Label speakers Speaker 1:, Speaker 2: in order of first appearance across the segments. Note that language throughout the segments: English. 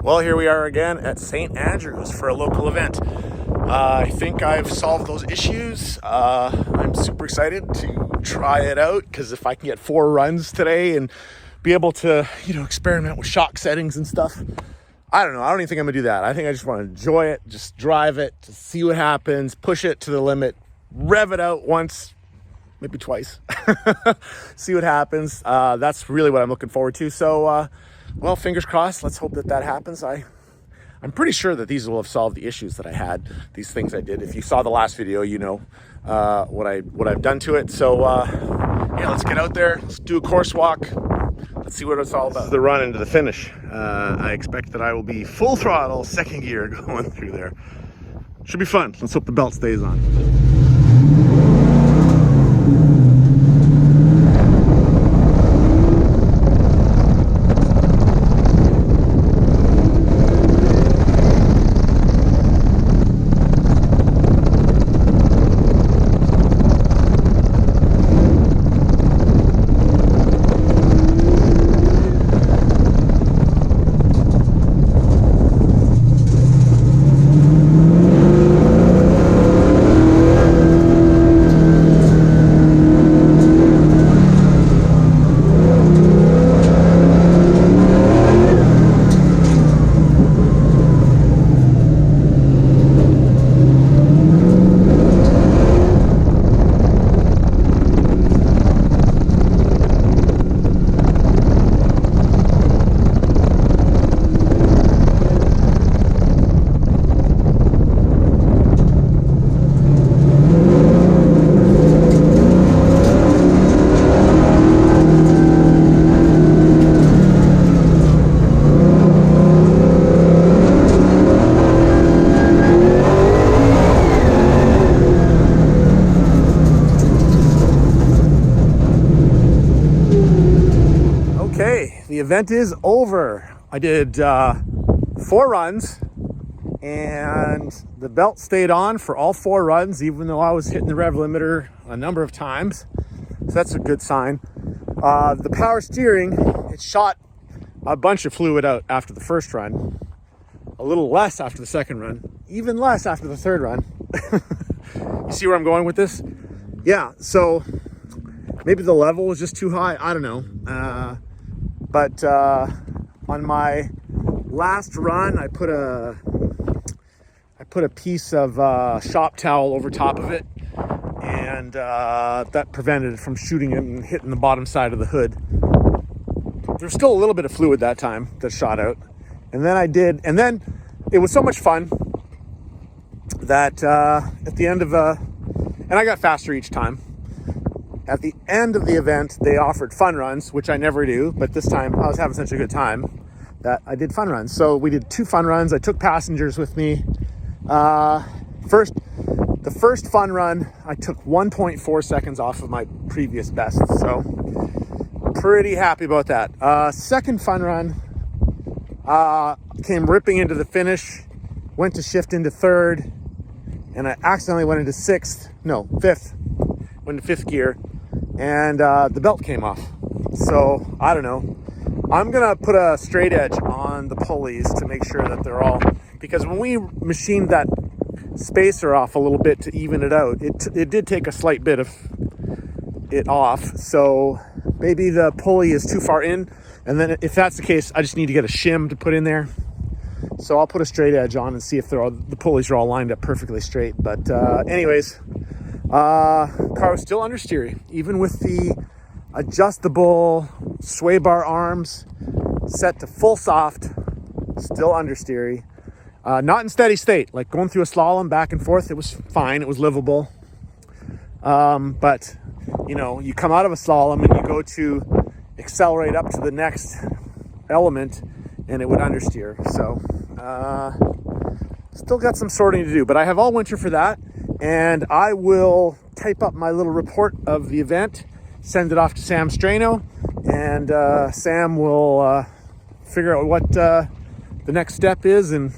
Speaker 1: Well, here we are again at St. Andrews for a local event. I think I've solved those issues. I'm super excited to try it out because if I can get 4 runs today and be able to, experiment with shock settings and stuff, I don't know. I don't even think I'm gonna do that. I think I just want to enjoy it, just drive it, to see what happens, push it to the limit, rev it out once, maybe twice, see what happens. That's really what I'm looking forward to. So, well, fingers crossed. Let's hope that happens. I'm pretty sure that these will have solved the issues that I had, these things I did. If you saw the last video, you know what I've done to it. So, yeah, let's get out there. Let's do a course walk. Let's see what it's all about. The run into the finish. I expect that I will be full throttle, second gear going through there. Should be fun. Let's hope the belt stays on. The event is over. I did 4 runs and the belt stayed on for all 4 runs, even though I was hitting the rev limiter a number of times. So that's a good sign. The power steering, it shot a bunch of fluid out after the first run, a little less after the second run, even less after the third run. You see where I'm going with this? Yeah, so maybe the level was just too high. I don't know. But on my last run, I put a piece of shop towel over top of it, and that prevented it from shooting it and hitting the bottom side of the hood. There's still a little bit of fluid that time that shot out, and then it was so much fun that at the end of and I got faster each time. At the end of the event, they offered fun runs, which I never do, but this time I was having such a good time that I did fun runs. So we did 2 fun runs. I took passengers with me. The first fun run, I took 1.4 seconds off of my previous best. So pretty happy about that. Second fun run, came ripping into the finish, went to shift into third, and I accidentally went into fifth. Went to 5th gear, and the belt came off. So I don't know. I'm gonna put a straight edge on the pulleys to make sure that they're all, because when we machined that spacer off a little bit to even it out, it did take a slight bit of it off. So maybe the pulley is too far in, and then if that's the case, I just need to get a shim to put in there. So I'll put a straight edge on and see if the pulleys are all lined up perfectly straight. But anyways, car was still understeery, even with the adjustable sway bar arms set to full soft, still understeery. Not in steady state, like going through a slalom back and forth, it was fine, it was livable. But you come out of a slalom and you go to accelerate up to the next element and it would understeer. So still got some sorting to do, but I have all winter for that. And I will type up my little report of the event, send it off to Sam Strano, and Sam will figure out what the next step is, and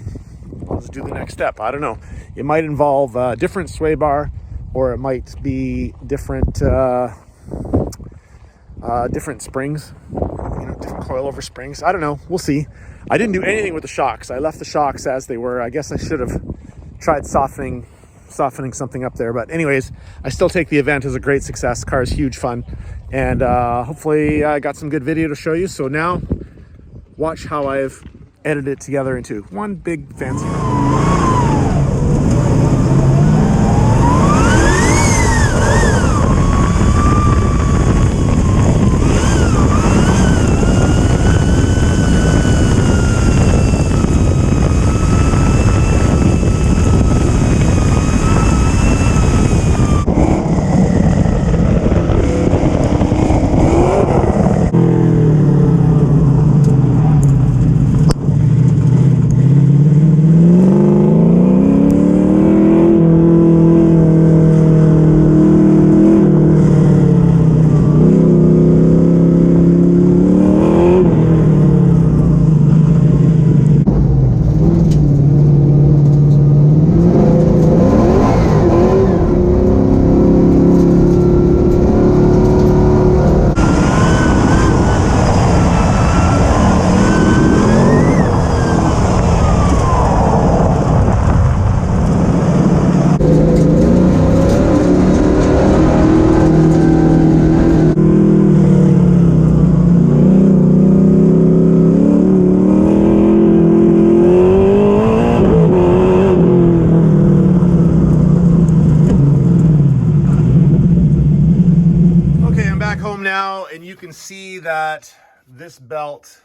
Speaker 1: I'll just do the next step. I don't know. It might involve a different sway bar, or it might be different different springs, different coilover springs. I don't know. We'll see. I didn't do anything with the shocks. I left the shocks as they were. I guess I should have tried softening something up there. But anyways, I still take the event as a great success. Car is huge fun. And hopefully I got some good video to show you. So now watch how I've edited it together into one big fancy. Now, and you can see that this belt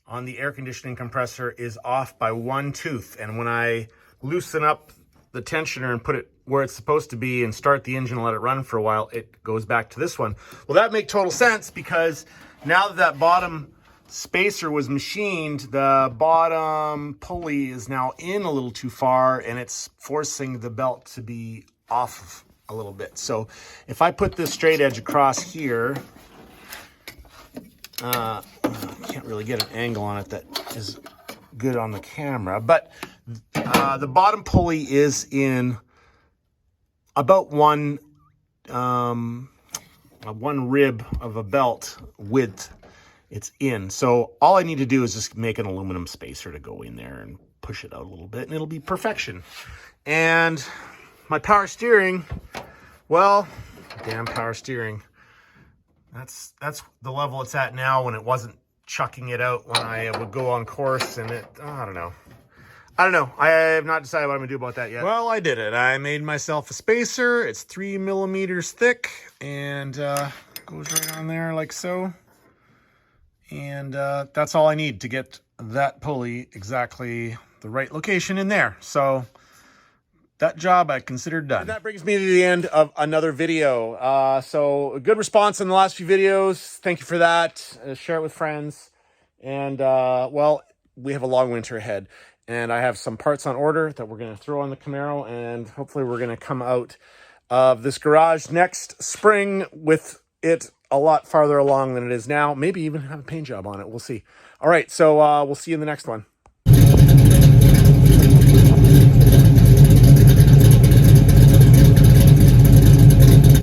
Speaker 1: on the air conditioning compressor is off by one tooth, and when I loosen up the tensioner and put it where it's supposed to be and start the engine and let it run for a while, it goes back to this one. Well, that makes total sense, because now that that bottom spacer was machined, the bottom pulley is now in a little too far, and it's forcing the belt to be off a little bit. So if I put this straight edge across here, I can't really get an angle on it that is good on the camera, but the bottom pulley is in about one rib of a belt width. It's in. So all I need to do is just make an aluminum spacer to go in there and push it out a little bit, and it'll be perfection. And my power steering, well, damn power steering. That's the level it's at now, when it wasn't chucking it out when I would go on course, and I don't know. I have not decided what I'm gonna do about that yet. Well, I did it. I made myself a spacer. It's 3 millimeters thick, and goes right on there like so. And that's all I need to get that pulley exactly the right location in there. So that job I considered done. And that brings me to the end of another video. So a good response in the last few videos. Thank you for that. Share it with friends. And well, we have a long winter ahead, and I have some parts on order that we're going to throw on the Camaro, and hopefully we're going to come out of this garage next spring with it a lot farther along than it is now. Maybe even have a paint job on it. We'll see. All right, so we'll see you in the next one.